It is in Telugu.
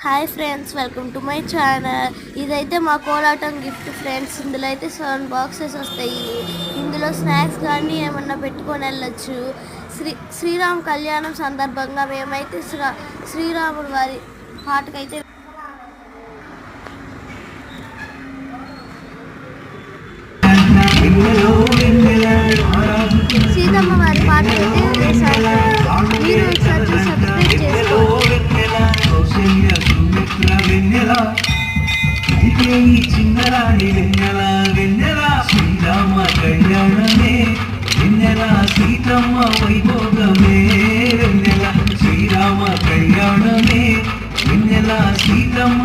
Hi friends, welcome to my channel. ఇదైతే మా కోలాటం గిఫ్ట్ ఫ్రెండ్స్. ఇందులో అయితే 7 బాక్సెస్ వస్తాయి. ఇందులో స్నాక్స్ కానీ ఏమన్నా పెట్టుకొని వెళ్ళొచ్చు. శ్రీరామ్ కళ్యాణం సందర్భంగా మేమైతే శ్రీరాముడు వారి పాటకైతే సీతమ్మ వారి పాటకైతే వేశారు. మీరు ఒకసారి సబ్స్క్రైబ్ చేసుకోండి. చిన్నరాణి వెన్నెల వెన్నెల శ్రీరామ కళ్యాణమే వెన్నెల సీతమ్మ వైభోగమే వెన్నెల శ్రీరామ కళ్యాణమే వెన్నెల సీతమ్మ